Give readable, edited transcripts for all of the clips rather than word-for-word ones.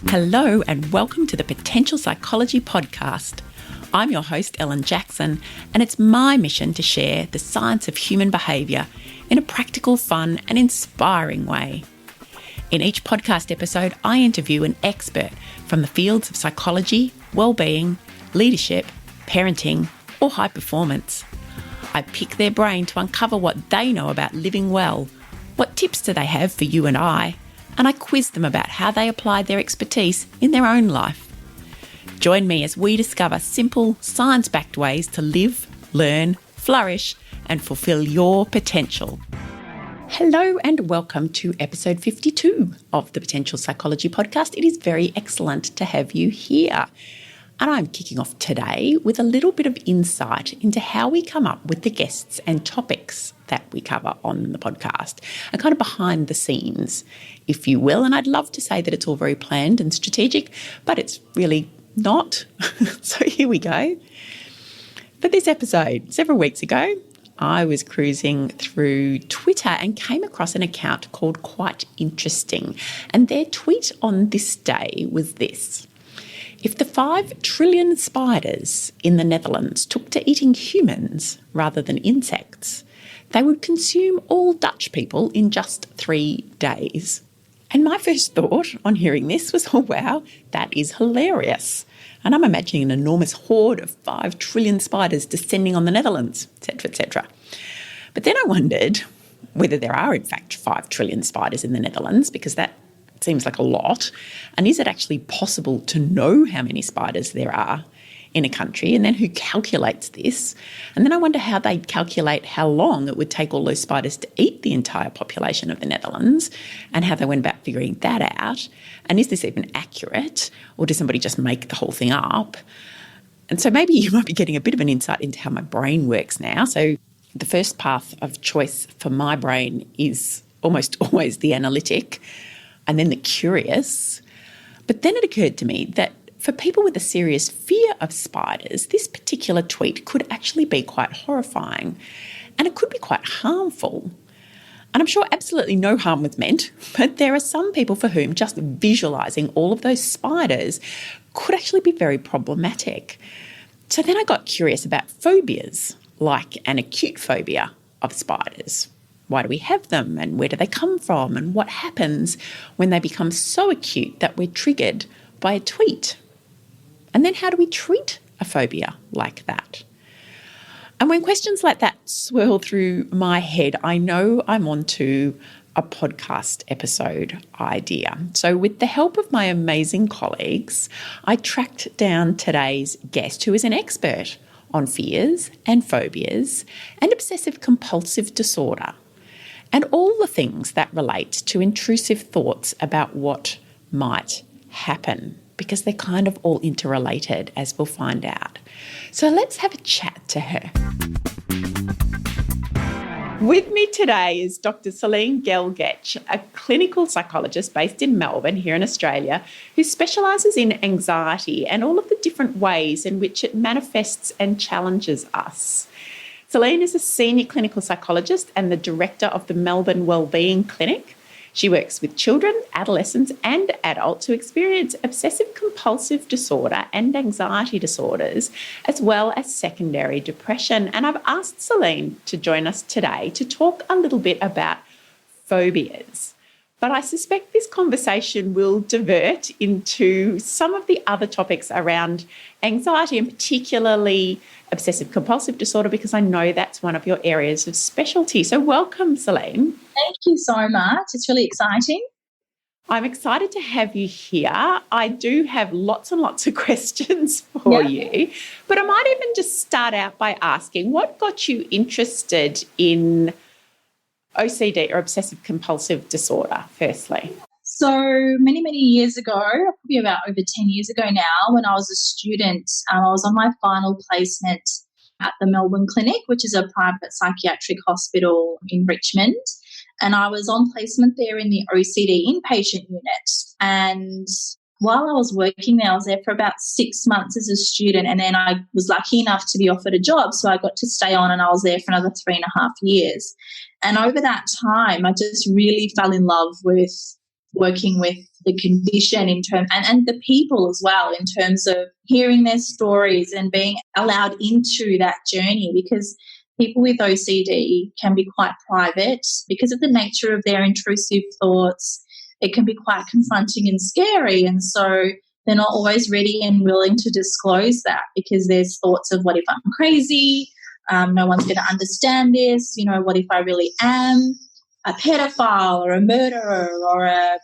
Hello and welcome to the Potential Psychology Podcast. I'm your host, Ellen Jackson, and it's my mission to share the science of human behaviour in a practical, fun and inspiring way. In each podcast episode, I interview an expert from the fields of psychology, wellbeing, leadership, parenting or high performance. I pick their brain to uncover what they know about living well, what tips do they have for you and I quiz them about how they applied their expertise in their own life. Join me as we discover simple, science-backed ways to live, learn, flourish, and fulfill your potential. Hello and welcome to episode 52 of the Potential Psychology Podcast. It is very excellent to have you here. And I'm kicking off today with a little bit of insight into how we come up with the guests and topics that we cover on the podcast, and kind of behind the scenes, if you will. And I'd love to say that it's all very planned and strategic, but it's really not. So here we go. For this episode, several weeks ago, I was cruising through Twitter and came across an account called Quite Interesting. And their tweet on this day was this: if the 5 trillion spiders in the Netherlands took to eating humans rather than insects, they would consume all Dutch people in just 3 days. And my first thought on hearing this was, oh wow, that is hilarious. And I'm imagining an enormous horde of 5 trillion spiders descending on the Netherlands, etc., etc. But then I wondered whether there are in fact 5 trillion spiders in the Netherlands, because that seems like a lot. And is it actually possible to know how many spiders there are in a country? And then who calculates this? And then I wonder how they calculate how long it would take all those spiders to eat the entire population of the Netherlands, and how they went about figuring that out. And is this even accurate, or does somebody just make the whole thing up? And so maybe you might be getting a bit of an insight into how my brain works now. So the first path of choice for my brain is almost always the analytic, and then the curious. But then it occurred to me that for people with a serious fear of spiders, this particular tweet could actually be quite horrifying, and it could be quite harmful. And I'm sure absolutely no harm was meant, but there are some people for whom just visualising all of those spiders could actually be very problematic. So then I got curious about phobias, like an acute phobia of spiders. Why do we have them, and where do they come from, and what happens when they become so acute that we're triggered by a tweet? And then how do we treat a phobia like that? And when questions like that swirl through my head, I know I'm onto a podcast episode idea. So with the help of my amazing colleagues, I tracked down today's guest, who is an expert on fears and phobias and obsessive compulsive disorder, and all the things that relate to intrusive thoughts about what might happen, because they're kind of all interrelated, as we'll find out. So let's have a chat to her. With me today is Dr Celin Gelgec, a clinical psychologist based in Melbourne here in Australia, who specialises in anxiety and all of the different ways in which it manifests and challenges us. Celin is a senior clinical psychologist and the director of the Melbourne Wellbeing Clinic. She works with children, adolescents and adults who experience obsessive compulsive disorder and anxiety disorders, as well as secondary depression. And I've asked Celin to join us today to talk a little bit about phobias. But I suspect this conversation will divert into some of the other topics around anxiety, and particularly obsessive compulsive disorder, because I know that's one of your areas of specialty. So welcome, Celin. Thank you so much. It's really exciting. I'm excited to have you here. I do have lots and lots of questions for you, but I might even just start out by asking, what got you interested in OCD, or obsessive compulsive disorder, firstly? So many, many years ago, probably about over 10 years ago now, when I was a student, I was on my final placement at the Melbourne Clinic, which is a private psychiatric hospital in Richmond. And I was on placement there in the OCD inpatient unit. And while I was working there, I was there for about 6 months as a student, and then I was lucky enough to be offered a job. So I got to stay on, and I was there for another 3.5 years. And over that time, I just really fell in love with working with the condition and the people as well, in terms of hearing their stories and being allowed into that journey, because people with OCD can be quite private because of the nature of their intrusive thoughts. It can be quite confronting and scary, and so they're not always ready and willing to disclose that, because there's thoughts of, what if I'm crazy? No one's going to understand this. What if I really am a pedophile or a murderer, or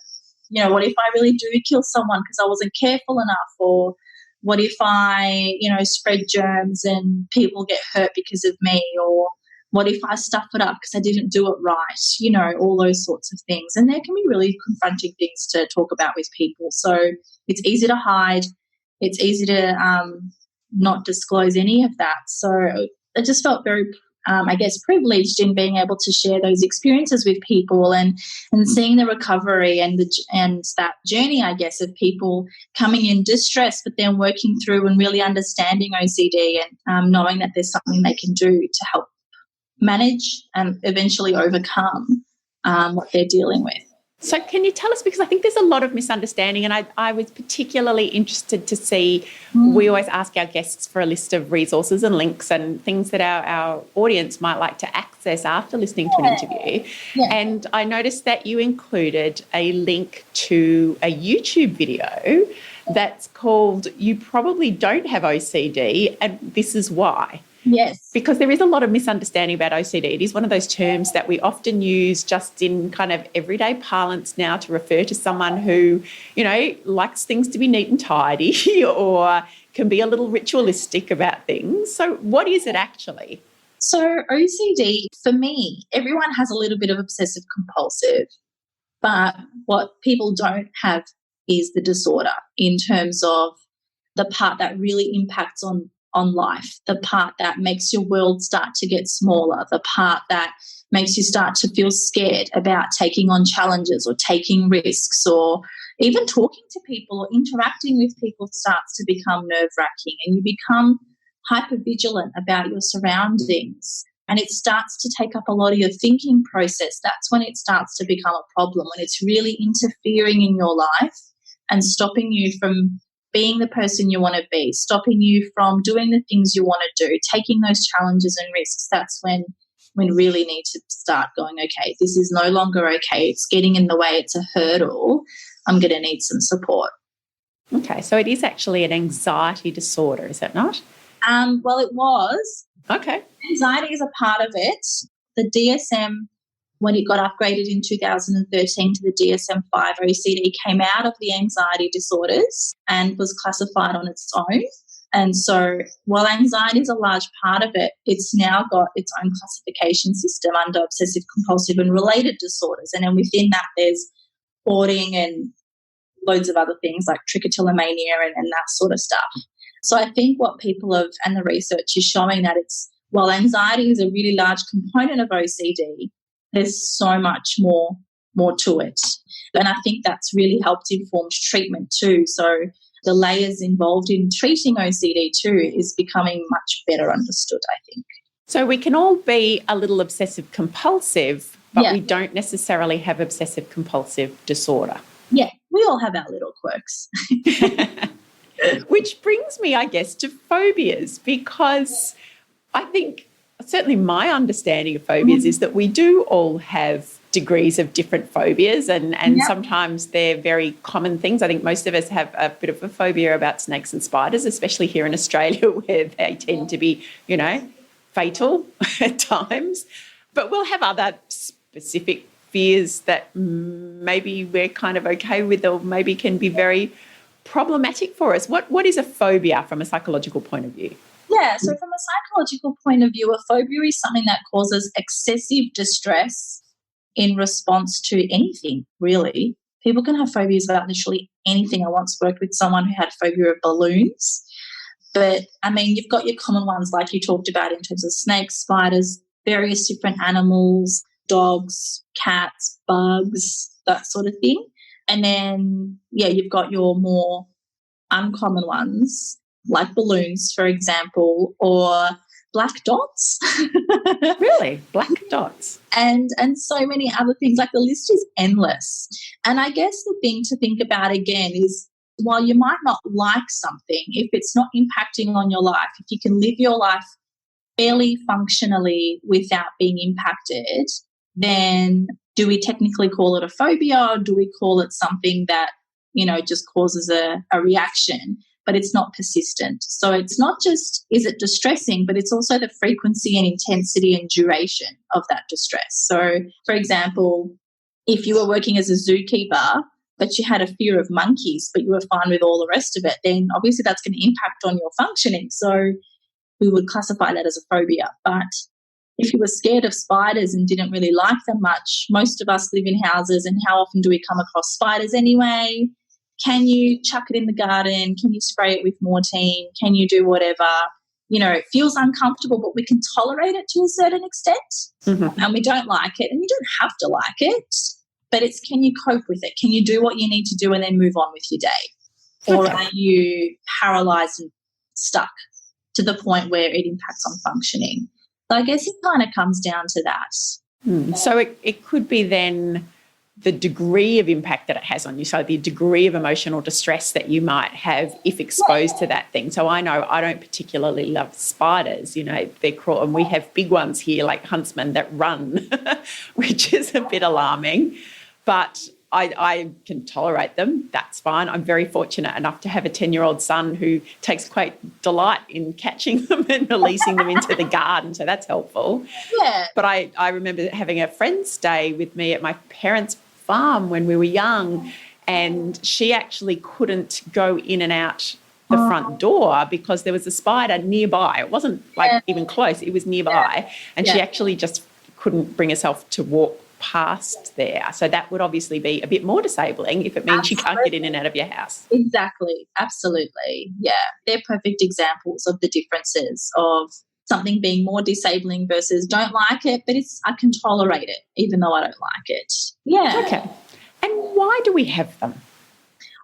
what if I really do kill someone because I wasn't careful enough? Or what if I, spread germs and people get hurt because of me? Or what if I stuff it up because I didn't do it right? All those sorts of things. And there can be really confronting things to talk about with people. So it's easy to hide. It's easy to not disclose any of that. So I just felt very, privileged in being able to share those experiences with people, and seeing the recovery and that journey, I guess, of people coming in distress, but then working through and really understanding OCD, and knowing that there's something they can do to help manage and eventually overcome what they're dealing with. So can you tell us, because I think there's a lot of misunderstanding, and I was particularly interested to see, we always ask our guests for a list of resources and links and things that our audience might like to access after listening to an interview. Yeah. And I noticed that you included a link to a YouTube video that's called "You Probably Don't Have OCD, and This Is Why." Yes. Because there is a lot of misunderstanding about OCD. It is one of those terms that we often use just in kind of everyday parlance now to refer to someone who, likes things to be neat and tidy or can be a little ritualistic about things. So what is it actually? So OCD, for me, everyone has a little bit of obsessive compulsive, but what people don't have is the disorder, in terms of the part that really impacts on life, the part that makes your world start to get smaller, the part that makes you start to feel scared about taking on challenges or taking risks, or even talking to people or interacting with people starts to become nerve-wracking, and you become hypervigilant about your surroundings, and it starts to take up a lot of your thinking process. That's when it starts to become a problem, when it's really interfering in your life and stopping you from being the person you want to be, stopping you from doing the things you want to do, taking those challenges and risks. That's when we really need to start going, okay, this is no longer okay. It's getting in the way. It's a hurdle. I'm going to need some support. Okay, so it is actually an anxiety disorder, is it not? Well, it was. Okay. Anxiety is a part of it. The DSM, when it got upgraded in 2013 to the DSM-5, OCD came out of the anxiety disorders and was classified on its own. And so while anxiety is a large part of it, it's now got its own classification system under obsessive compulsive and related disorders. And then within that, there's hoarding and loads of other things like trichotillomania and that sort of stuff. So I think what people have, and the research is showing that while anxiety is a really large component of OCD, there's so much more to it. And I think that's really helped inform treatment too. So the layers involved in treating OCD too is becoming much better understood, I think. So we can all be a little obsessive compulsive, but we don't necessarily have obsessive compulsive disorder. Yeah, we all have our little quirks. Which brings me, I guess, to phobias, because I think certainly my understanding of phobias is that we do all have degrees of different phobias, and sometimes they're very common things. I think most of us have a bit of a phobia about snakes and spiders, especially here in Australia where they tend to be, fatal at times. But we'll have other specific fears that maybe we're kind of okay with, or maybe can be very problematic for us. What is a phobia from a psychological point of view? Yeah, so from a psychological point of view, a phobia is something that causes excessive distress in response to anything, really. People can have phobias about literally anything. I once worked with someone who had phobia of balloons. But, you've got your common ones like you talked about in terms of snakes, spiders, various different animals, dogs, cats, bugs, that sort of thing. And then, you've got your more uncommon ones like balloons, for example, or black dots. Really? Black dots? And so many other things. Like, the list is endless. And I guess the thing to think about again is, while you might not like something, if it's not impacting on your life, if you can live your life fairly functionally without being impacted, then do we technically call it a phobia, or do we call it something that, just causes a reaction, but it's not persistent? So it's not just, is it distressing, but it's also the frequency and intensity and duration of that distress. So, for example, if you were working as a zookeeper, but you had a fear of monkeys, but you were fine with all the rest of it, then obviously that's going to impact on your functioning. So we would classify that as a phobia. But if you were scared of spiders and didn't really like them much, most of us live in houses, and how often do we come across spiders anyway? Can you chuck it in the garden? Can you spray it with Mortein? Can you do whatever? It feels uncomfortable, but we can tolerate it to a certain extent, and we don't like it. And you don't have to like it, but it's, can you cope with it? Can you do what you need to do and then move on with your day? Or are you paralysed and stuck to the point where it impacts on functioning? So I guess it kind of comes down to that. So it could be then the degree of impact that it has on you, so the degree of emotional distress that you might have if exposed to that thing. So I know I don't particularly love spiders, they're cruel, and we have big ones here like huntsmen that run, which is a bit alarming, but I can tolerate them. That's fine. I'm very fortunate enough to have a 10-year-old son who takes quite delight in catching them and releasing them into the garden, so that's helpful. Yeah. But I remember having a friend stay with me at my parents' farm when we were young, and she actually couldn't go in and out the front door because there was a spider nearby. It wasn't even close, it was nearby, and she actually just couldn't bring herself to walk past there. So that would obviously be a bit more disabling if it means you can't get in and out of your house. Exactly. Absolutely. Yeah. They're perfect examples of the differences of something being more disabling versus don't like it, but I can tolerate it even though I don't like it. Yeah. Okay. And why do we have them?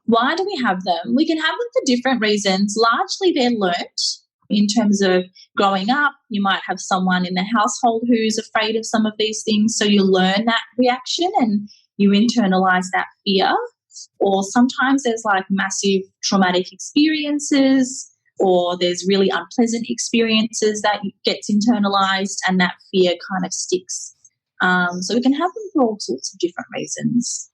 Why do we have them? We can have them for different reasons. Largely they're learnt. In terms of growing up, you might have someone in the household who's afraid of some of these things, so you learn that reaction and you internalise that fear. Or sometimes there's like massive traumatic experiences, or there's really unpleasant experiences that gets internalised, and that fear kind of sticks. So we can have them for all sorts of different reasons.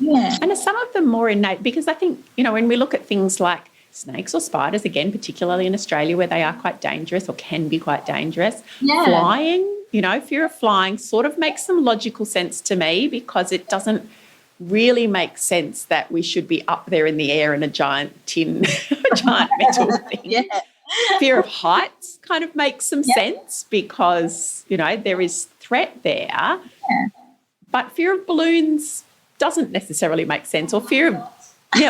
Yeah. And are some of them more innate? Because I think, when we look at things like snakes or spiders, again, particularly in Australia where they are quite dangerous or can be quite dangerous. Yeah. Flying, fear of flying sort of makes some logical sense to me, because it doesn't really make sense that we should be up there in the air in a giant tin, a giant metal thing. Yeah. Fear of heights kind of makes some sense because, there is threat there. Yeah. But fear of balloons doesn't necessarily make sense, or fear of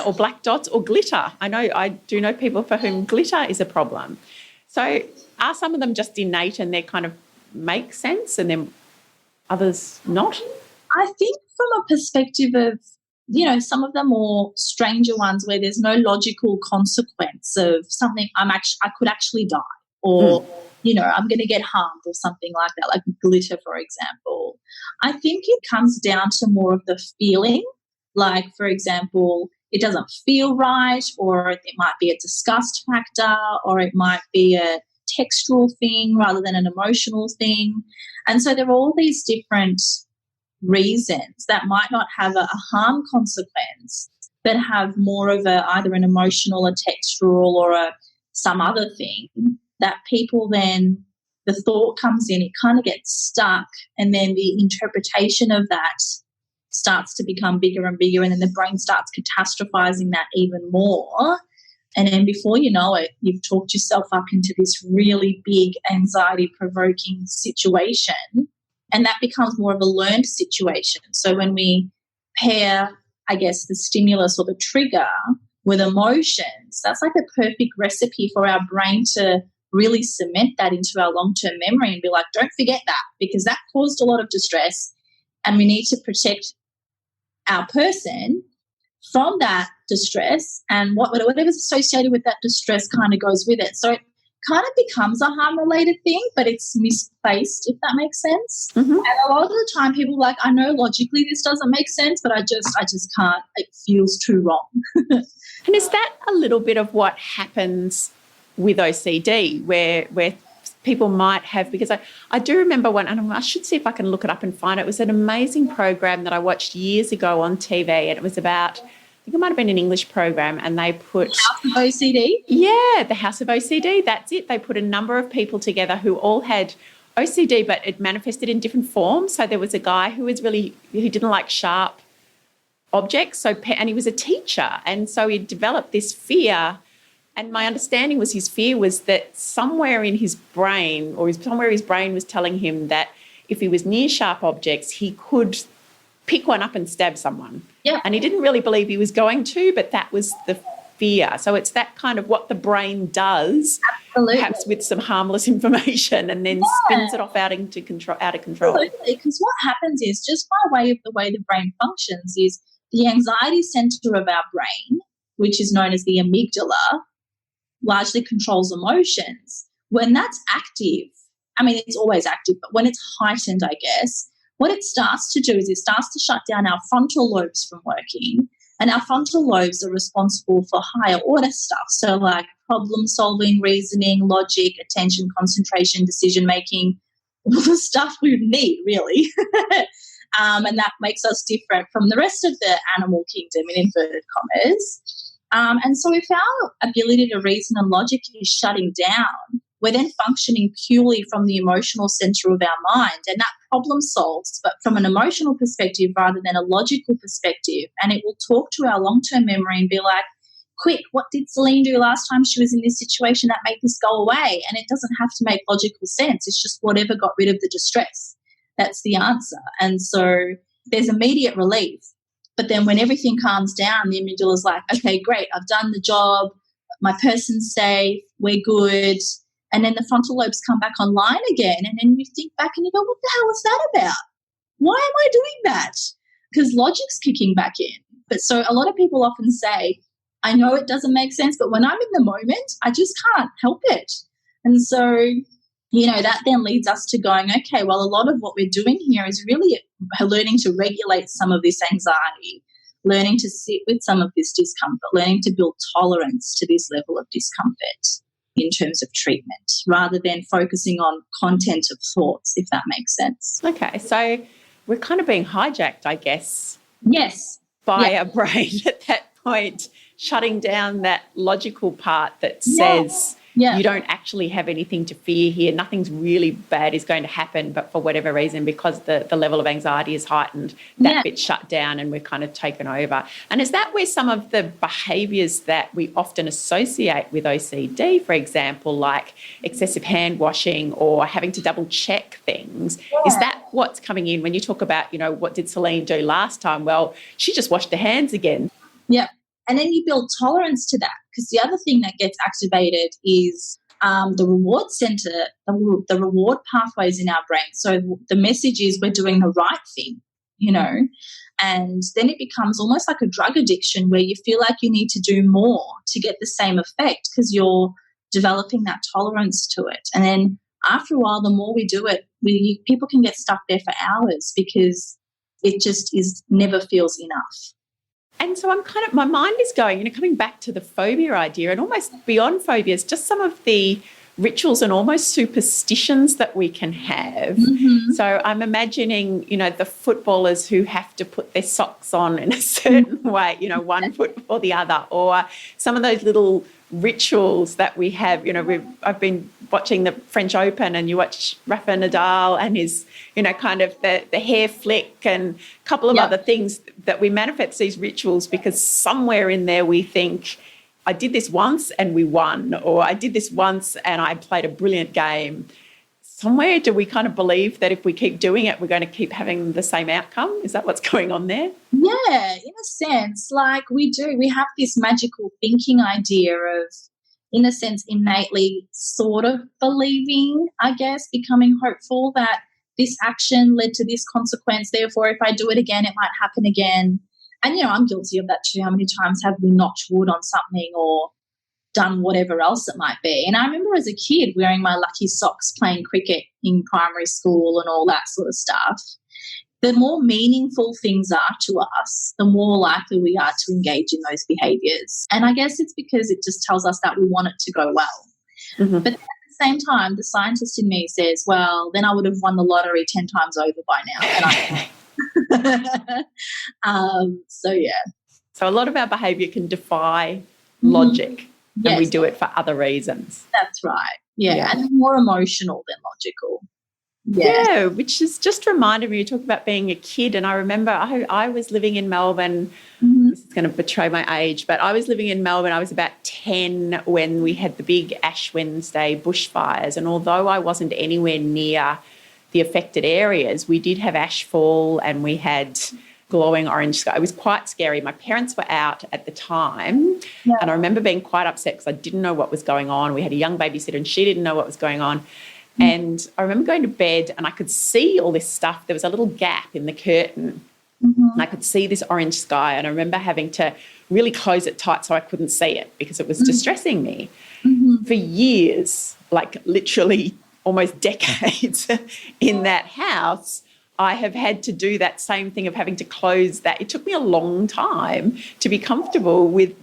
or black dots or glitter. I do know people for whom glitter is a problem. So are some of them just innate and they kind of make sense, and then others not? I think from a perspective of, some of the more stranger ones where there's no logical consequence of something, I could actually die, or, I'm going to get harmed or something like that, like glitter, for example. I think it comes down to more of the feeling. Like, for example, it doesn't feel right, or it might be a disgust factor, or it might be a textual thing rather than an emotional thing. And so there are all these different reasons that might not have a harm consequence, but have more of either an emotional, a textual, or some other thing that people then, the thought comes in, it kind of gets stuck, and then the interpretation of that starts to become bigger and bigger, and then the brain starts catastrophizing that even more. And then before you know it, you've talked yourself up into this really big anxiety-provoking situation, and that becomes more of a learned situation. So when we pair, I guess, the stimulus or the trigger with emotions, that's like a perfect recipe for our brain to really cement that into our long-term memory and be like, don't forget that, because that caused a lot of distress, and we need to protect our person from that distress, and whatever's associated with that distress kind of goes with it. So kind of becomes a harm-related thing, but it's misplaced, if that makes sense. Mm-hmm. And a lot of the time people are like, I know logically this doesn't make sense, but I just can't. It feels too wrong. And is that a little bit of what happens with OCD, where people might have, because I do remember one, and I should see if I can look it up and find it. It was an amazing program that I watched years ago on TV, and it was about, I think it might have been an English program, and they put... House of OCD? Yeah, the House of OCD, that's it. They put a number of people together who all had OCD, but it manifested in different forms. So there was a guy who didn't like sharp objects, and he was a teacher, and so he developed this fear. And my understanding was his fear was that somewhere in his brain, or somewhere his brain was telling him that if he was near sharp objects, he could pick one up and stab someone. Yeah. And he didn't really believe he was going to, but that was the fear. So it's that kind of what the brain does, Absolutely. Perhaps with some harmless information, and then spins it off out of control. Absolutely, because what happens is, just by way of the way the brain functions, is the anxiety center of our brain, which is known as the amygdala, largely controls emotions. When that's active, I mean, it's always active, but when it's heightened, I guess, what it starts to do is it starts to shut down our frontal lobes from working. And our frontal lobes are responsible for higher order stuff. So like problem solving, reasoning, logic, attention, concentration, decision making, all the stuff we need, really. And that makes us different from the rest of the animal kingdom, in inverted commas. And so if our ability to reason and logic is shutting down, we're then functioning purely from the emotional center of our mind, and that problem solves, but from an emotional perspective rather than a logical perspective. And it will talk to our long-term memory and be like, quick, what did Celin do last time she was in this situation that made this go away? And it doesn't have to make logical sense. It's just whatever got rid of the distress. That's the answer. And so there's immediate relief. But then when everything calms down, the amygdala is like, okay, great, I've done the job, my person's safe, we're good. And then the frontal lobes come back online again. And then you think back and you go, what the hell is that about? Why am I doing that? Because logic's kicking back in. But so a lot of people often say, I know it doesn't make sense, but when I'm in the moment, I just can't help it. And so, that then leads us to going, okay, well, a lot of what we're doing here is really learning to regulate some of this anxiety, learning to sit with some of this discomfort, learning to build tolerance to this level of discomfort in terms of treatment, rather than focusing on content of thoughts, if that makes sense. Okay, so we're kind of being hijacked, I guess. Yes. By our brain at that point, shutting down that logical part that says you don't actually have anything to fear here. Nothing's really bad is going to happen, but for whatever reason, because the level of anxiety is heightened, that bit's shut down and we're kind of taken over. And is that where some of the behaviours that we often associate with OCD, for example, like excessive hand washing or having to double check things, is that what's coming in when you talk about, what did Celin do last time? Well, she just washed her hands again. Yeah. And then you build tolerance to that, because the other thing that gets activated is the reward center, the reward pathways in our brain. So the message is we're doing the right thing, and then it becomes almost like a drug addiction where you feel like you need to do more to get the same effect because you're developing that tolerance to it. And then after a while, the more we do it, people can get stuck there for hours because it just never feels enough. And so my mind is going, coming back to the phobia idea and almost beyond phobias, just some of the rituals and almost superstitions that we can have. Mm-hmm. So I'm imagining, the footballers who have to put their socks on in a certain way, one foot before the other, or some of those little rituals that we have. I've been watching the French Open, and you watch Rafa Nadal and his, kind of the hair flick and a couple of other things that we manifest these rituals because somewhere in there we think, I did this once and we won, or I did this once and I played a brilliant game. Somewhere do we kind of believe that if we keep doing it, we're going to keep having the same outcome? Is that what's going on there? Yeah, in a sense, like we do. We have this magical thinking idea of, in a sense, innately sort of believing, I guess, becoming hopeful that this action led to this consequence. Therefore, if I do it again, it might happen again. And, I'm guilty of that too. How many times have we knocked wood on something or done whatever else it might be. And I remember as a kid wearing my lucky socks playing cricket in primary school and all that sort of stuff. The more meaningful things are to us, the more likely we are to engage in those behaviours. And I guess it's because it just tells us that we want it to go well. Mm-hmm. But at the same time, the scientist in me says, well, then I would have won the lottery 10 times over by now. And so, yeah. So a lot of our behaviour can defy logic, and we do it for other reasons. That's right. Yeah. And more emotional than logical. Yeah, which is just reminded me, you talk about being a kid, and I remember I was living in Melbourne. This is going to betray my age, but I was living in Melbourne. I was about 10 when we had the big Ash Wednesday bushfires, and although I wasn't anywhere near the affected areas, we did have ash fall and we had glowing orange sky. It was quite scary. My parents were out at the time, and I remember being quite upset because I didn't know what was going on. We had a young babysitter and she didn't know what was going on. And I remember going to bed and I could see all this stuff. There was a little gap in the curtain and I could see this orange sky, and I remember having to really close it tight so I couldn't see it because it was distressing me. For years, like literally almost decades in that house, I have had to do that same thing of having to close that. It took me a long time to be comfortable with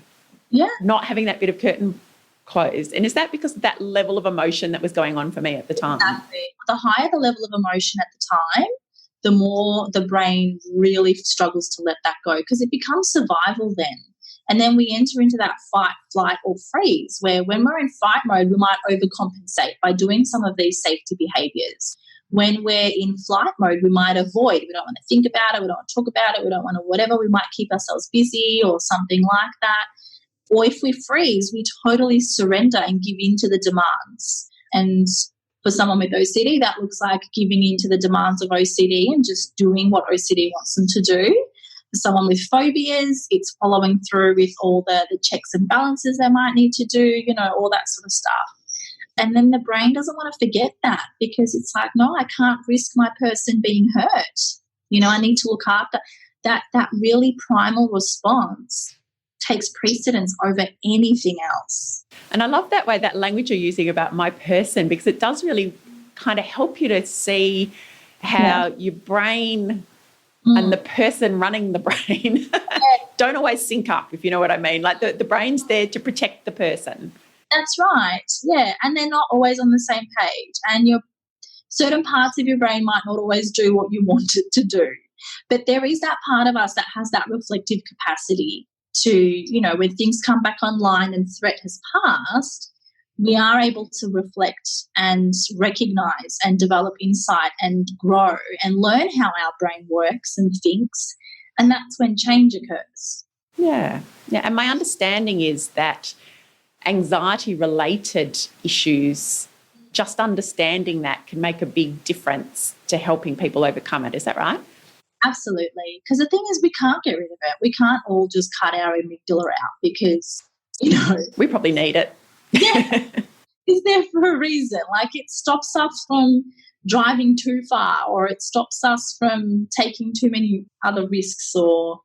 not having that bit of curtain closed. And is that because of that level of emotion that was going on for me at the time? Exactly. The higher the level of emotion at the time, the more the brain really struggles to let that go, because it becomes survival then. And then we enter into that fight, flight, or freeze, where when we're in fight mode, we might overcompensate by doing some of these safety behaviours. When we're in flight mode, we might avoid. We don't want to think about it. We don't want to talk about it. We don't want to whatever. We might keep ourselves busy or something like that. Or if we freeze, we totally surrender and give in to the demands. And for someone with OCD, that looks like giving in to the demands of OCD and just doing what OCD wants them to do. For someone with phobias, it's following through with all the checks and balances they might need to do, you know, all that sort of stuff. And then the brain doesn't want to forget that, because it's like, no, I can't risk my person being hurt. You know, I need to look after that. That really primal response takes precedence over anything else. And I love that way, that language you're using about my person, because it does really kind of help you to see how your brain and the person running the brain don't always sync up, if you know what I mean. Like the brain's there to protect the person. That's right, yeah. And they're not always on the same page. And certain parts of your brain might not always do what you want it to do. But there is that part of us that has that reflective capacity to, you know, when things come back online and threat has passed, we are able to reflect and recognise and develop insight and grow and learn how our brain works and thinks. And that's when change occurs. Yeah. And my understanding is that anxiety-related issues, just understanding that can make a big difference to helping people overcome it. Is that right? Absolutely. Because the thing is, we can't get rid of it. We can't all just cut our amygdala out because, you know. We probably need it. Yeah. It's there for a reason. Like, it stops us from driving too far, or it stops us from taking too many other risks, or,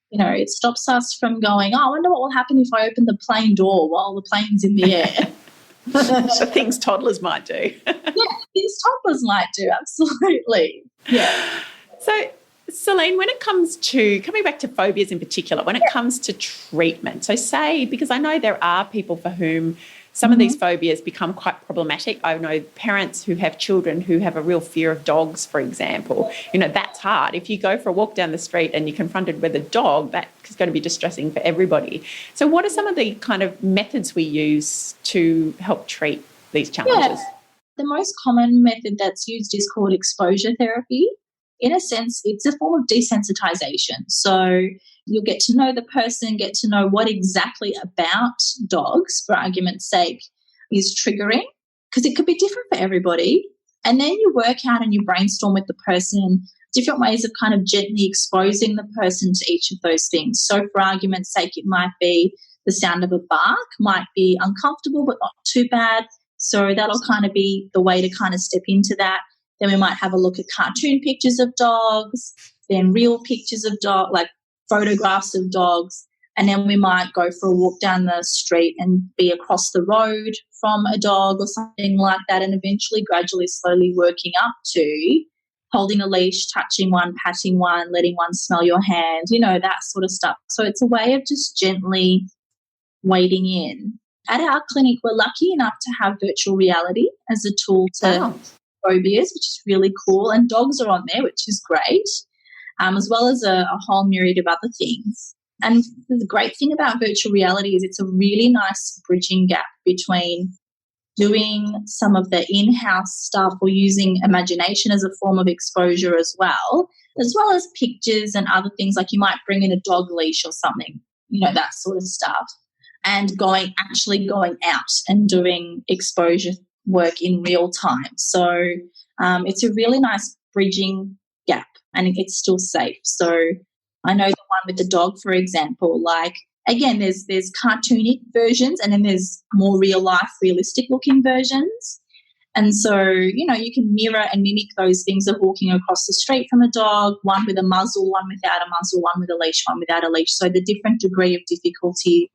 you know, it stops us from going, oh, I wonder what will happen if I open the plane door while the plane's in the air. So things toddlers might do. Yeah, things toddlers might do, absolutely. Yeah. So, Celin, when it comes to, coming back to phobias in particular, when it comes to treatment, so say, because I know there are people for whom some of these phobias become quite problematic. I know parents who have children who have a real fear of dogs, for example. You know, that's hard. If you go for a walk down the street and you're confronted with a dog, that's going to be distressing for everybody. So what are some of the kind of methods we use to help treat these challenges? Yeah. The most common method that's used is called exposure therapy. In a sense, it's a form of desensitization. So you'll get to know the person, get to know what exactly about dogs, for argument's sake, is triggering, because it could be different for everybody. And then you work out and you brainstorm with the person different ways of kind of gently exposing the person to each of those things. So for argument's sake, it might be the sound of a bark, might be uncomfortable but not too bad. So that'll kind of be the way to kind of step into that. Then we might have a look at cartoon pictures of dogs, then real pictures of dogs, like photographs of dogs, And then we might go for a walk down the street and be across the road from a dog or something like that, and eventually gradually, slowly working up to holding a leash, touching one, patting one, letting one smell your hand, that sort of stuff. So it's a way of just gently wading in. At our clinic, we're lucky enough to have virtual reality as a tool to phobias, which is really cool. And dogs are on there, which is great, as well as a whole myriad of other things. And the great thing about virtual reality is it's a really nice bridging gap between doing some of the in-house stuff or using imagination as a form of exposure as well as pictures and other things, like you might bring in a dog leash or something, that sort of stuff, and actually going out and doing exposure work in real time. So it's a really nice bridging gap, and it's still safe. So I know the one with the dog, for example, again, there's cartoony versions, and then there's more real life, realistic looking versions. And so, you can mirror and mimic those things of walking across the street from a dog, one with a muzzle, one without a muzzle, one with a leash, one without a leash. So the different degree of difficulty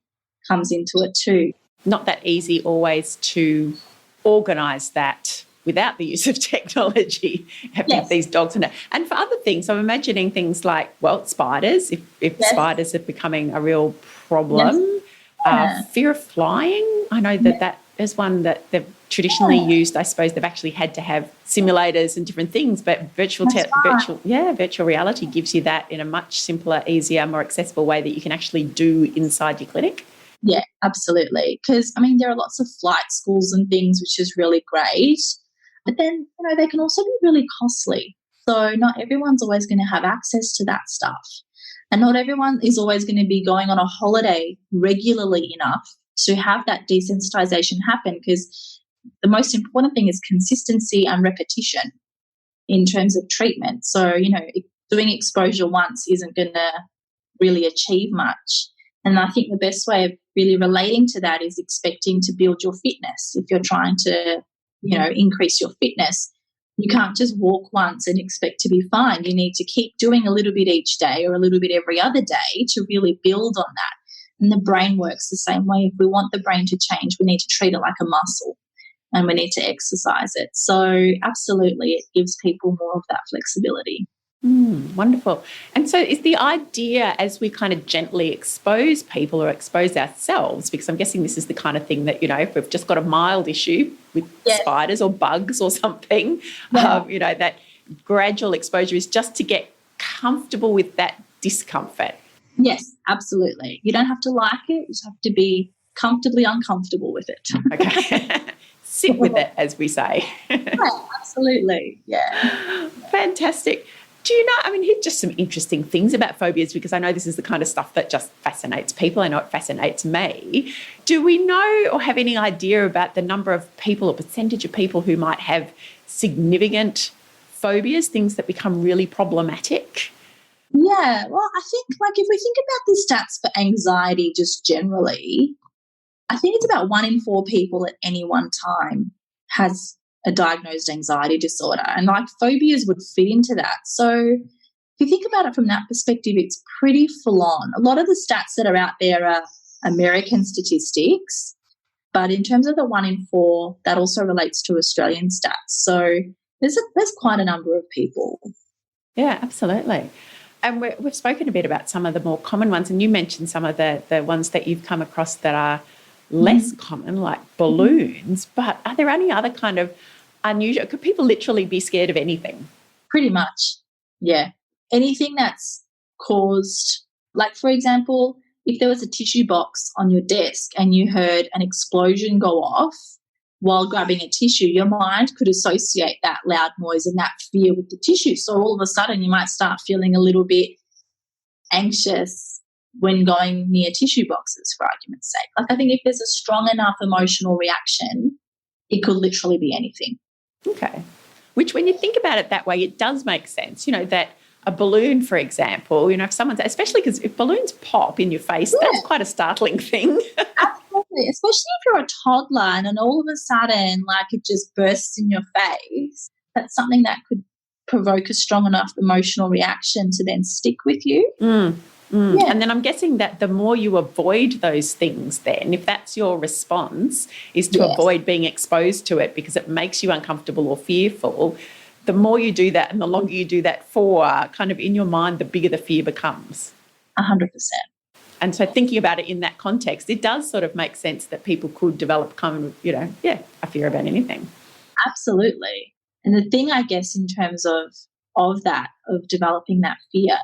comes into it too. Not that easy always to organise that without the use of technology, having these dogs in it. And for other things, I'm imagining things like, spiders, if spiders are becoming a real problem. Fear of flying. I know that is one that they've traditionally used. I suppose they've actually had to have simulators and different things, but virtual reality gives you that in a much simpler, easier, more accessible way that you can actually do inside your clinic. Yeah, absolutely. Because, there are lots of flight schools and things, which is really great. But then, they can also be really costly. So not everyone's always going to have access to that stuff. And not everyone is always going to be going on a holiday regularly enough to have that desensitization happen, because the most important thing is consistency and repetition in terms of treatment. So, doing exposure once isn't going to really achieve much. And I think the best way of really relating to that is expecting to build your fitness. If you're trying to, increase your fitness, you can't just walk once and expect to be fine. You need to keep doing a little bit each day or a little bit every other day to really build on that. And the brain works the same way. If we want the brain to change, we need to treat it like a muscle and we need to exercise it. So absolutely, it gives people more of that flexibility. Wonderful. And so is the idea, as we kind of gently expose people or expose ourselves, because I'm guessing this is the kind of thing that, if we've just got a mild issue with spiders or bugs or something, that gradual exposure is just to get comfortable with that discomfort. Yes, absolutely. You don't have to like it. You just have to be comfortably uncomfortable with it. Okay. Sit with it, as we say. Absolutely. Yeah. Fantastic. Do you know, here's just some interesting things about phobias, because I know this is the kind of stuff that just fascinates people. I know it fascinates me. Do we know or have any idea about the number of people or percentage of people who might have significant phobias, things that become really problematic? Yeah, well, I think if we think about the stats for anxiety just generally, I think it's about 1 in 4 people at any one time has a diagnosed anxiety disorder, and phobias would fit into that. So if you think about it from that perspective, it's pretty full on. A lot of the stats that are out there are American statistics, but in terms of the 1 in 4, that also relates to Australian stats. So there's quite a number of people. Yeah, absolutely. And we've spoken a bit about some of the more common ones, and you mentioned some of the ones that you've come across that are less common, like balloons. But are there any other kind of unusual? Could people literally be scared of anything? Pretty much, yeah. Anything that's caused, for example, if there was a tissue box on your desk and you heard an explosion go off while grabbing a tissue, your mind could associate that loud noise and that fear with the tissue. So all of a sudden you might start feeling a little bit anxious when going near tissue boxes, for argument's sake. I think if there's a strong enough emotional reaction, it could literally be anything. Okay. Which, when you think about it that way, it does make sense, that a balloon, for example, if someone's, especially because if balloons pop in your face, that's quite a startling thing. Absolutely, especially if you're a toddler and then all of a sudden, it just bursts in your face. That's something that could provoke a strong enough emotional reaction to then stick with you. Yeah. And then I'm guessing that the more you avoid those things, then, if that's your response, is to Yes. avoid being exposed to it because it makes you uncomfortable or fearful, the more you do that and the longer you do that for, kind of in your mind, the bigger the fear becomes. 100%. And so thinking about it in that context, it does sort of make sense that people could develop kind of, a fear about anything. Absolutely. And the thing, I guess, in terms of developing that fear,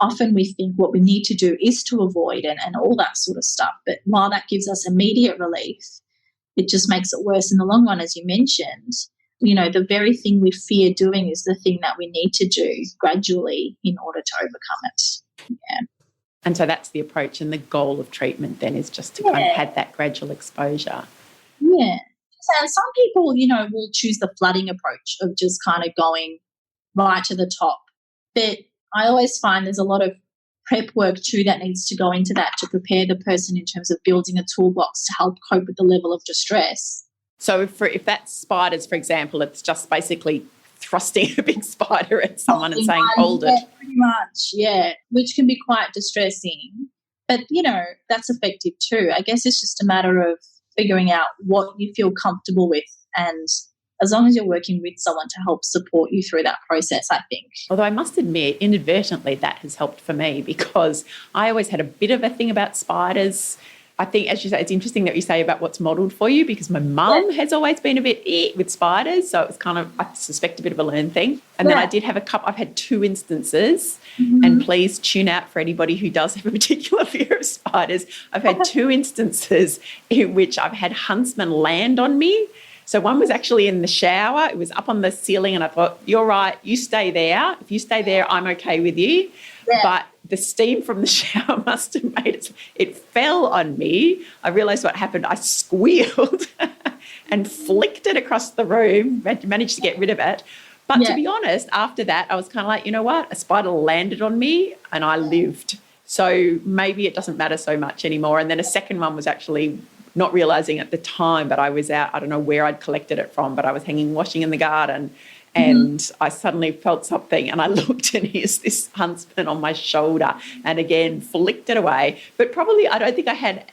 often we think what we need to do is to avoid and all that sort of stuff. But while that gives us immediate relief, it just makes it worse in the long run, as you mentioned. The very thing we fear doing is the thing that we need to do gradually in order to overcome it. Yeah. And so that's the approach, and the goal of treatment then is just to kind of have that gradual exposure. Yeah. So some people, will choose the flooding approach of just kind of going right to the top. But I always find there's a lot of prep work too that needs to go into that to prepare the person in terms of building a toolbox to help cope with the level of distress. So if that's spiders, for example, it's just basically thrusting a big spider at someone and saying, hold it. Pretty much, yeah, which can be quite distressing. But, that's effective too. I guess it's just a matter of figuring out what you feel comfortable with, and as long as you're working with someone to help support you through that process, I think. Although I must admit, inadvertently, that has helped for me because I always had a bit of a thing about spiders. I think, as you say, it's interesting that you say about what's modelled for you because my mum has always been a bit with spiders, so it was kind of, I suspect, a bit of a learned thing. And then I did have I've had 2 instances, and please tune out for anybody who does have a particular fear of spiders. I've had 2 instances in which I've had huntsmen land on me. So one was actually in the shower. It was up on the ceiling and I thought, you're right, you stay there. If you stay there, I'm okay with you. Yeah. But the steam from the shower must have made it fell on me. I realised what happened. I squealed and flicked it across the room, managed to get rid of it. But to be honest, after that, I was kind of like, you know what? A spider landed on me and I lived. So maybe it doesn't matter so much anymore. And then a second one was actually not realising at the time, but I was out, I don't know where I'd collected it from, but I was hanging washing in the garden and I suddenly felt something and I looked and here's this huntsman on my shoulder and again flicked it away. But probably I don't think I had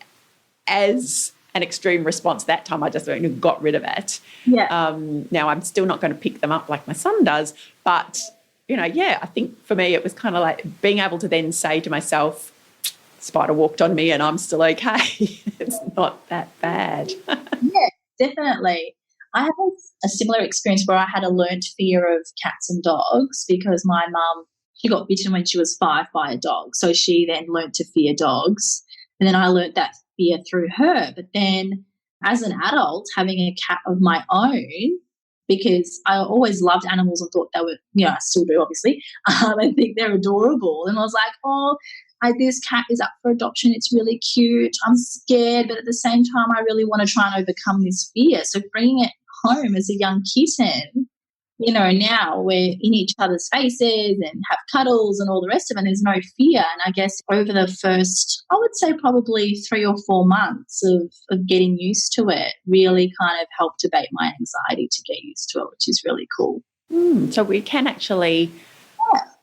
as an extreme response that time. I just got rid of it. Yeah. Now I'm still not going to pick them up like my son does, but, I think for me it was kind of like being able to then say to myself, spider walked on me and I'm still okay. It's not that bad. Yeah, definitely. I have a similar experience where I had a learnt fear of cats and dogs because my mum, she got bitten when she was 5 by a dog. So she then learnt to fear dogs. And then I learnt that fear through her. But then as an adult, having a cat of my own, because I always loved animals and thought they were, I still do obviously, I think they're adorable. And I was like, this cat is up for adoption. It's really cute. I'm scared, but at the same time, I really want to try and overcome this fear. So bringing it home as a young kitten, now we're in each other's faces and have cuddles and all the rest of it, and there's no fear. And I guess over the first, I would say probably 3 or 4 months of getting used to it really kind of helped abate my anxiety to get used to it, which is really cool. So we can actually...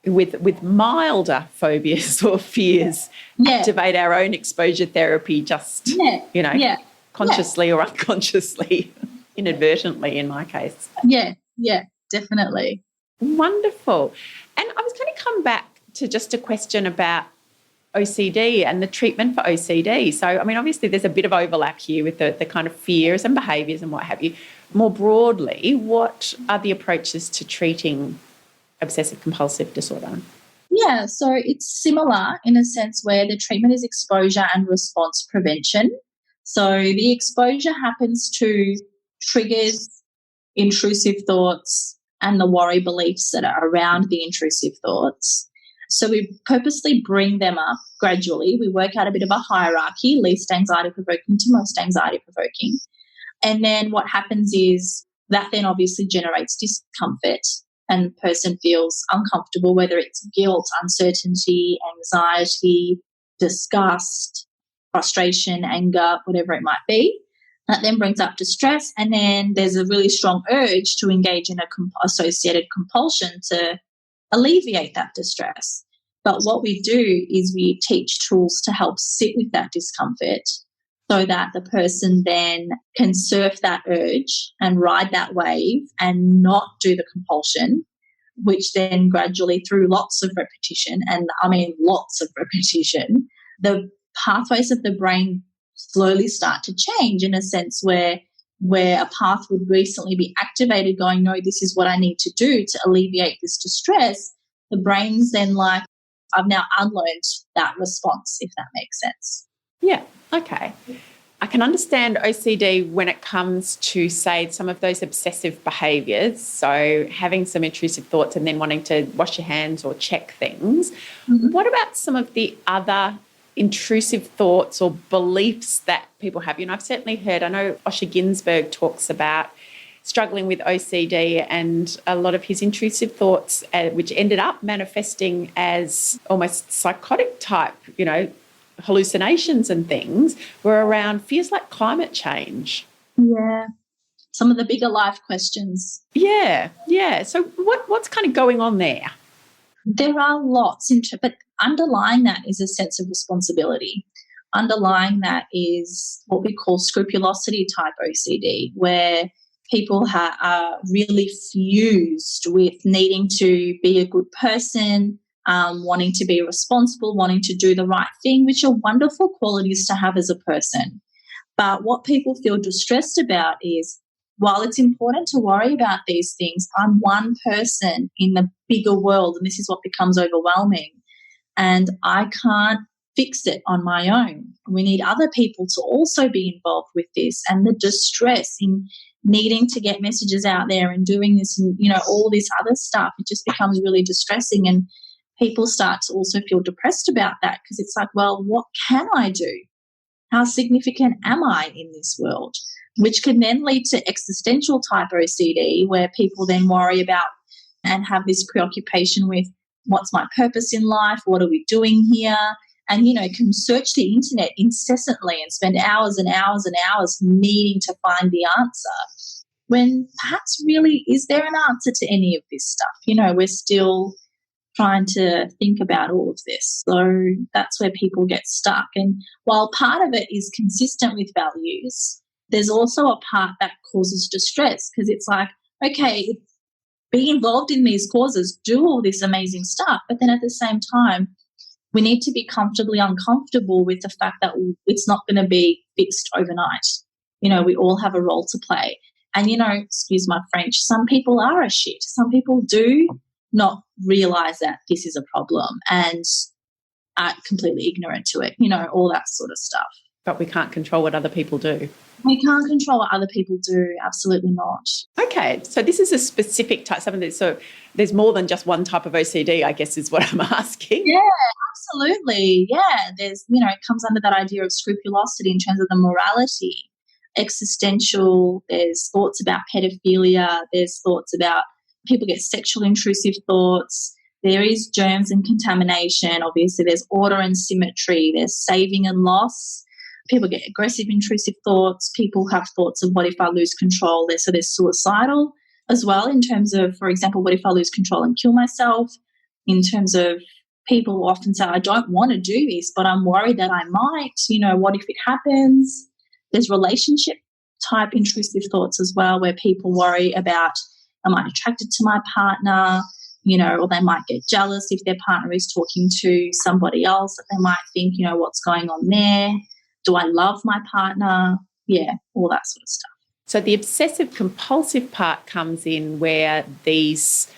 with milder phobias or fears, activate our own exposure therapy just, consciously or unconsciously, inadvertently in my case. Yeah, definitely. Wonderful. And I was going to come back to just a question about OCD and the treatment for OCD. So, I mean, obviously there's a bit of overlap here with the kind of fears and behaviours and what have you. More broadly, what are the approaches to treating obsessive compulsive disorder? Yeah, so it's similar in a sense where the treatment is exposure and response prevention. So the exposure happens to triggers, intrusive thoughts, and the worry beliefs that are around the intrusive thoughts. So we purposely bring them up gradually. We work out a bit of a hierarchy, least anxiety provoking to most anxiety provoking. And then what happens is that then obviously generates discomfort. And the person feels uncomfortable, whether it's guilt, uncertainty, anxiety, disgust, frustration, anger, whatever it might be. That then brings up distress, and then there's a really strong urge to engage in a associated compulsion to alleviate that distress. But what we do is we teach tools to help sit with that discomfort so that the person then can surf that urge and ride that wave and not do the compulsion, which then gradually, through lots of repetition, and I mean lots of repetition, the pathways of the brain slowly start to change in a sense where a path would recently be activated going, no, this is what I need to do to alleviate this distress. The brain's then like, I've now unlearned that response, if that makes sense. Yeah, okay. I can understand OCD when it comes to, say, some of those obsessive behaviours, so having some intrusive thoughts and then wanting to wash your hands or check things. Mm-hmm. What about some of the other intrusive thoughts or beliefs that people have? You know, I've certainly heard, I know Osher Günsberg talks about struggling with OCD and a lot of his intrusive thoughts, which ended up manifesting as almost psychotic type, you know, hallucinations and things, were around fears like climate change. Yeah. Some of the bigger life questions. Yeah. So what's kind of going on there? There are lots, but underlying that is a sense of responsibility. Underlying that is what we call scrupulosity type OCD, where people are really fused with needing to be a good person, wanting to be responsible, wanting to do the right thing, which are wonderful qualities to have as a person. But what people feel distressed about is, while it's important to worry about these things, I'm one person in the bigger world, and this is what becomes overwhelming, and I can't fix it on my own. We need other people to also be involved with this, and the distress in needing to get messages out there and doing this and, you know, all this other stuff, it just becomes really distressing, and people start to also feel depressed about that because it's like, well, what can I do? How significant am I in this world? Which can then lead to existential type OCD, where people then worry about and have this preoccupation with, what's my purpose in life? What are we doing here? And, you know, can search the internet incessantly and spend hours and hours and hours needing to find the answer, when perhaps really, is there an answer to any of this stuff? You know, we're still trying to think about all of this. So that's where people get stuck. And while part of it is consistent with values, there's also a part that causes distress, because it's like, okay, be involved in these causes, do all this amazing stuff, but then at the same time, we need to be comfortably uncomfortable with the fact that it's not going to be fixed overnight. You know, we all have a role to play. And, you know, excuse my French, some people are a shit. Some people do not realise that this is a problem and are completely ignorant to it, you know, all that sort of stuff. But we can't control what other people do. We can't control what other people do, absolutely not. Okay, so this is a specific type, something that, so there's more than just one type of OCD, I guess is what I'm asking. Yeah, absolutely. Yeah, there's, you know, it comes under that idea of scrupulosity in terms of the morality, existential, there's thoughts about pedophilia, there's thoughts about people get sexual intrusive thoughts, there is germs and contamination, obviously there's order and symmetry, there's saving and loss. People get aggressive, intrusive thoughts. People have thoughts of, what if I lose control? So there's suicidal as well, in terms of, for example, what if I lose control and kill myself? In terms of, people often say, I don't want to do this, but I'm worried that I might. You know, what if it happens? There's relationship type intrusive thoughts as well, where people worry about, am I attracted to my partner? You know, or they might get jealous if their partner is talking to somebody else, that they might think, you know, what's going on there? Do I love my partner? Yeah, all that sort of stuff. So the obsessive compulsive part comes in where these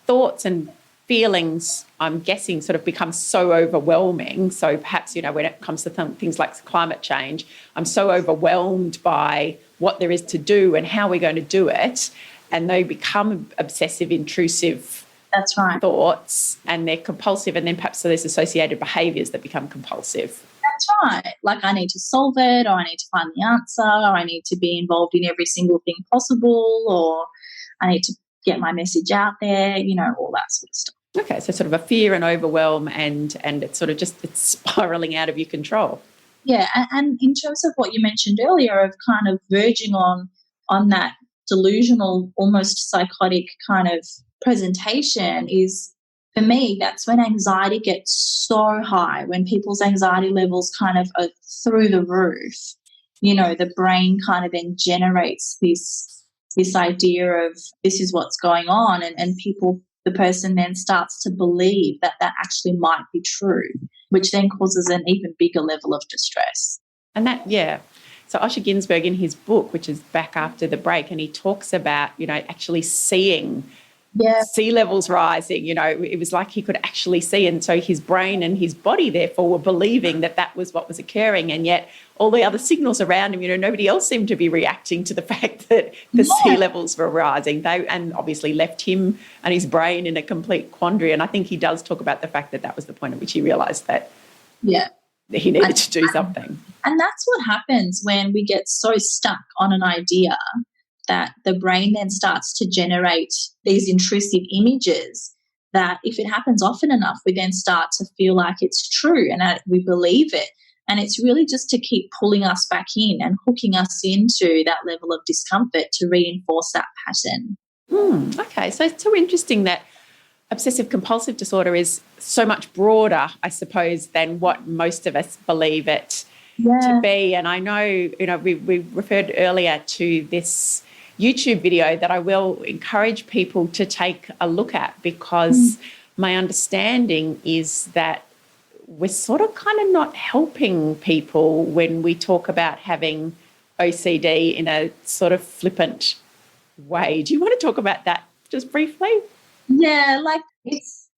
thoughts and feelings, I'm guessing, sort of become so overwhelming. So perhaps, you know, when it comes to things like climate change, I'm so overwhelmed by what there is to do and how we're going to do it, and they become obsessive, intrusive That's right. thoughts, and they're compulsive, and then perhaps so there's associated behaviours that become compulsive. That's right. Like, I need to solve it, or I need to find the answer, or I need to be involved in every single thing possible, or I need to get my message out there, you know, all that sort of stuff. Okay, so sort of a fear and overwhelm, and it's sort of just, it's spiralling out of your control. Yeah, and in terms of what you mentioned earlier of kind of verging on that delusional, almost psychotic kind of presentation, is for me, that's when anxiety gets so high, when people's anxiety levels kind of are through the roof. The brain kind of then generates this idea of this is what's going on, and the person then starts to believe that actually might be true, which then causes an even bigger level of distress. And that, yeah. So Osher Günsberg in his book, which is back after the break, and he talks about, actually seeing sea levels rising. It was like he could actually see. And so his brain and his body, therefore, were believing that was what was occurring. And yet all the other signals around him, nobody else seemed to be reacting to the fact that the sea levels were rising. And obviously left him and his brain in a complete quandary. And I think he does talk about the fact that was the point at which he realised that he needed to do something. And that's what happens when we get so stuck on an idea that the brain then starts to generate these intrusive images that if it happens often enough, we then start to feel like it's true and that we believe it. And it's really just to keep pulling us back in and hooking us into that level of discomfort to reinforce that pattern. Okay, so it's so interesting that obsessive compulsive disorder is so much broader, I suppose, than what most of us believe it to be. And I know, we referred earlier to this YouTube video that I will encourage people to take a look at, because my understanding is that we're sort of kind of not helping people when we talk about having OCD in a sort of flippant way. Do you want to talk about that just briefly? Yeah, it's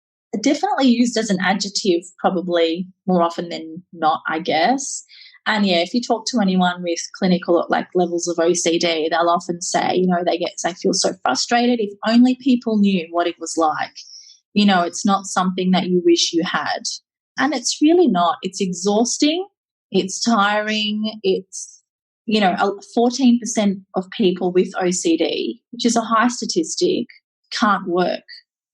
definitely used as an adjective probably more often than not, I guess. And if you talk to anyone with clinical levels of OCD, they'll often say, they feel so frustrated. If only people knew what it was like. It's not something that you wish you had. And it's really not. It's exhausting. It's tiring. It's, 14% of people with OCD, which is a high statistic, can't work,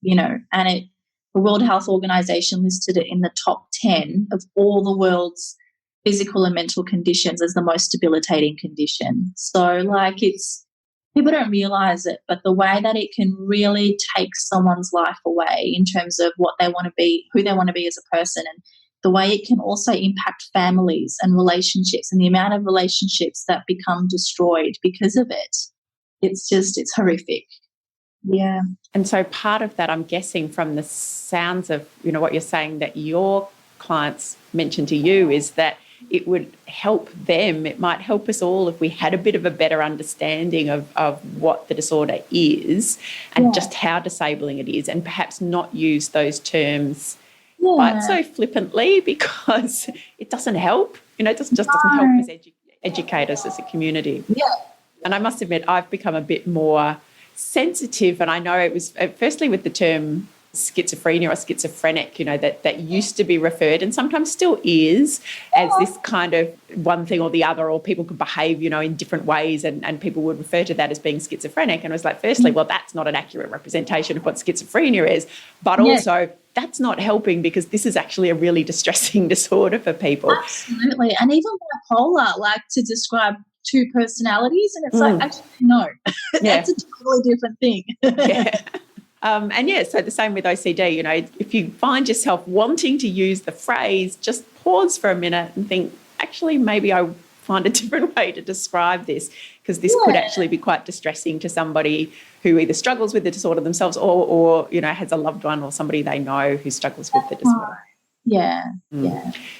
and the World Health Organization listed it in the top 10 of all the world's physical and mental conditions as the most debilitating condition. So people don't realize it, but the way that it can really take someone's life away in terms of what they want to be, who they want to be as a person, and the way it can also impact families and relationships and the amount of relationships that become destroyed because of it. It's horrific. Yeah. And so part of that, I'm guessing from the sounds of, what you're saying that your clients mentioned to you, is that it would help them. It might help us all if we had a bit of a better understanding of what the disorder is and just how disabling it is, and perhaps not use those terms quite so flippantly, because it doesn't help. It just doesn't help us educate us as a community. Yeah. And I must admit, I've become a bit more sensitive, and I know it was firstly with the term schizophrenia or schizophrenic, that used to be referred, and sometimes still is, as this kind of one thing or the other, or people could behave, in different ways, and people would refer to that as being schizophrenic. And it was like, firstly, well, that's not an accurate representation of what schizophrenia is, but also that's not helping, because this is actually a really distressing disorder for people. Absolutely. And even bipolar, to describe two personalities, and it's actually no, that's a totally different thing. So the same with OCD. If you find yourself wanting to use the phrase, just pause for a minute and think, actually, maybe I find a different way to describe this, because this could actually be quite distressing to somebody who either struggles with the disorder themselves or has a loved one or somebody they know who struggles with the disorder. Yeah.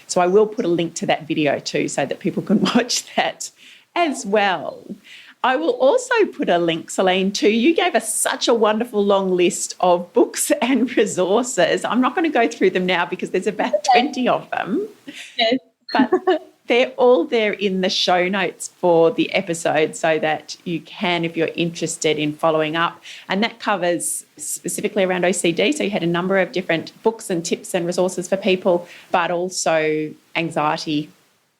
So I will put a link to that video too, so that people can watch that as well. I will also put a link, Celin, to, you gave us such a wonderful long list of books and resources. I'm not going to go through them now because there's about 20 of them. Yes. But they're all there in the show notes for the episode, so that you can, if you're interested in following up. And that covers specifically around OCD. So you had a number of different books and tips and resources for people, but also anxiety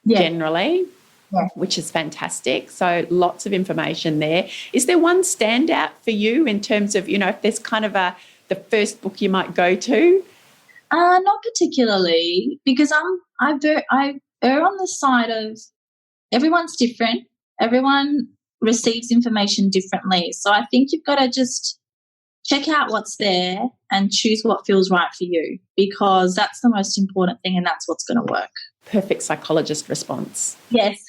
generally. Yeah. Which is fantastic. So lots of information there. Is there one standout for you in terms of, if there's kind of the first book you might go to? Not particularly, because I err on the side of everyone's different. Everyone receives information differently. So I think you've got to just check out what's there and choose what feels right for you, because that's the most important thing and that's what's going to work. Perfect psychologist response. Yes.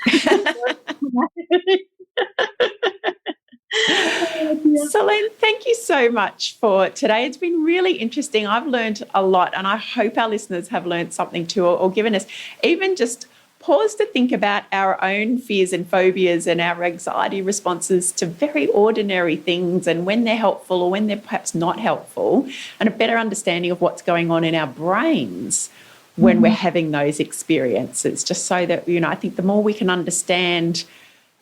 Celin, thank you so much for today. It's been really interesting. I've learned a lot, and I hope our listeners have learned something too, or given us even just pause to think about our own fears and phobias and our anxiety responses to very ordinary things, and when they're helpful or when they're perhaps not helpful, and a better understanding of what's going on in our brains when we're having those experiences, just so that, I think the more we can understand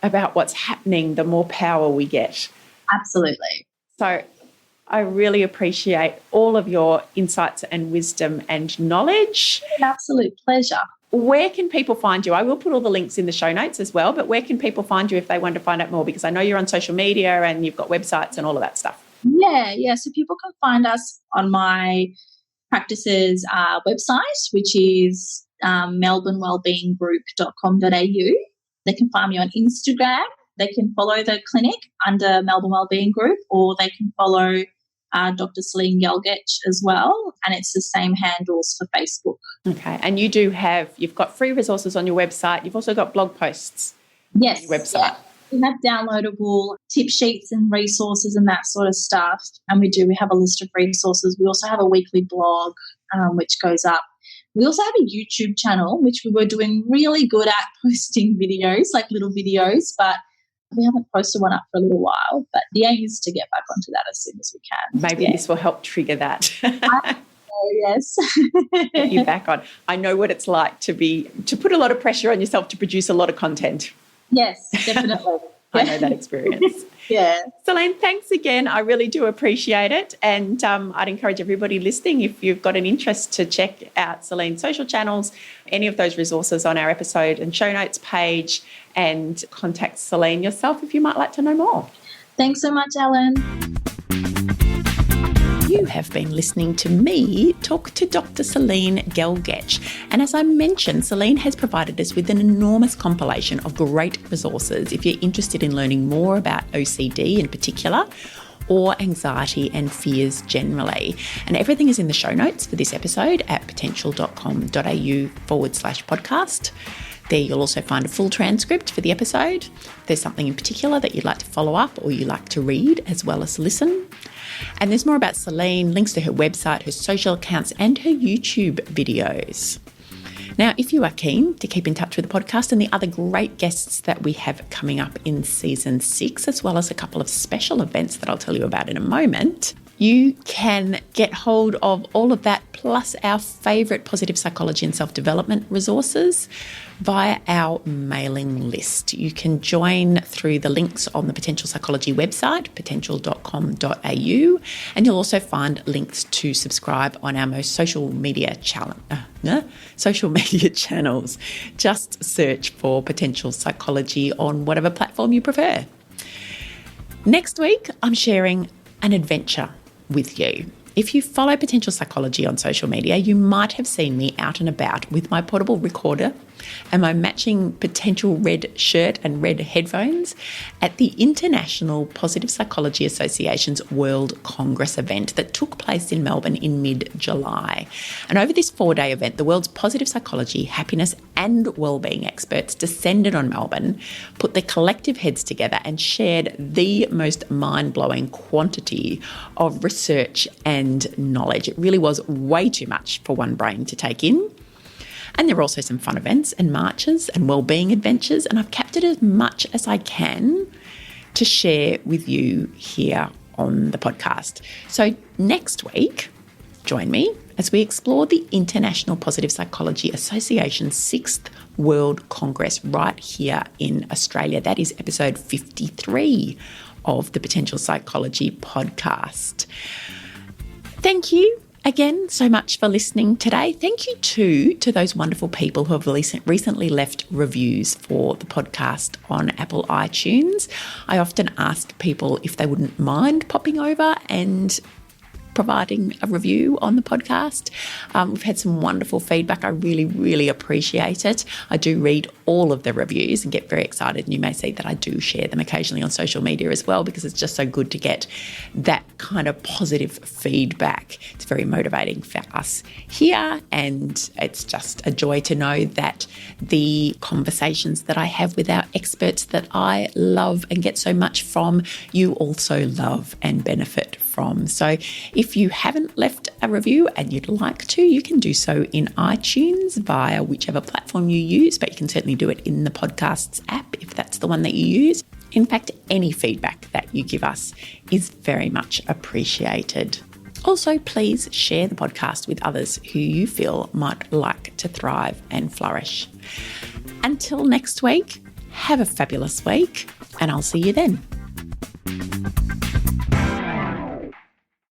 about what's happening, the more power we get. Absolutely. So I really appreciate all of your insights and wisdom and knowledge. An absolute pleasure. Where can people find you? I will put all the links in the show notes as well, but where can people find you if they want to find out more? Because I know you're on social media and you've got websites and all of that stuff. Yeah. So people can find us on my practice's website, which is melbournewellbeinggroup.com.au. They can find me on Instagram. They can follow the clinic under Melbourne Wellbeing Group, or they can follow Dr Celin Gelgec as well. And it's the same handles for Facebook. Okay. And you've got free resources on your website. You've also got blog posts yes, on your website. Yeah. We have downloadable tip sheets and resources and that sort of stuff. And we have a list of resources. We also have a weekly blog, which goes up. We also have a YouTube channel, which we were doing really good at posting videos, like little videos, but we haven't posted one up for a little while. But the aim is to get back onto that as soon as we can. Maybe this will help trigger that. Yes. Get you back on. I know what it's like to put a lot of pressure on yourself to produce a lot of content. Yes, definitely. I know that experience. Yeah. Celin, thanks again. I really do appreciate it. And I'd encourage everybody listening, if you've got an interest, to check out Celin's social channels, any of those resources on our episode and show notes page, and contact Celin yourself if you might like to know more. Thanks so much, Ellen. You have been listening to me talk to Dr Celin Gelgec. And as I mentioned, Celin has provided us with an enormous compilation of great resources if you're interested in learning more about OCD in particular, or anxiety and fears generally. And everything is in the show notes for this episode at potential.com.au/podcast. There you'll also find a full transcript for the episode. If there's something in particular that you'd like to follow up or you like to read as well as listen. And there's more about Celin, links to her website, her social accounts, and her YouTube videos. Now, if you are keen to keep in touch with the podcast and the other great guests that we have coming up in season 6, as well as a couple of special events that I'll tell you about in a moment, you can get hold of all of that, plus our favourite positive psychology and self-development resources via our mailing list. You can join through the links on the Potential Psychology website, potential.com.au, and you'll also find links to subscribe on our most social media channels. Just search for Potential Psychology on whatever platform you prefer. Next week, I'm sharing an adventure with you. If you follow Potential Psychology on social media, you might have seen me out and about with my portable recorder and my matching Potential red shirt and red headphones at the International Positive Psychology Association's World Congress event that took place in Melbourne in mid-July. And over this 4-day event, the world's positive psychology, happiness and wellbeing experts descended on Melbourne, put their collective heads together and shared the most mind-blowing quantity of research and knowledge. It really was way too much for one brain to take in. And there were also some fun events and marches and wellbeing adventures, and I've kept it as much as I can to share with you here on the podcast. So next week, join me as we explore the International Positive Psychology Association's 6th World Congress right here in Australia. That is episode 53 of the Potential Psychology podcast. Thank you again so much for listening today. Thank you too to those wonderful people who have recently left reviews for the podcast on Apple iTunes. I often ask people if they wouldn't mind popping over and providing a review on the podcast. We've had some wonderful feedback. I really, really appreciate it. I do read all of the reviews and get very excited. And you may see that I do share them occasionally on social media as well, because it's just so good to get that kind of positive feedback. It's very motivating for us here, and it's just a joy to know that the conversations that I have with our experts that I love and get so much from, you also love and benefit from. So if you haven't left a review and you'd like to, you can do so in iTunes via whichever platform you use, but you can certainly do it in the podcasts app if that's the one that you use. In fact, any feedback that you give us is very much appreciated. Also, please share the podcast with others who you feel might like to thrive and flourish. Until next week, have a fabulous week, and I'll see you then.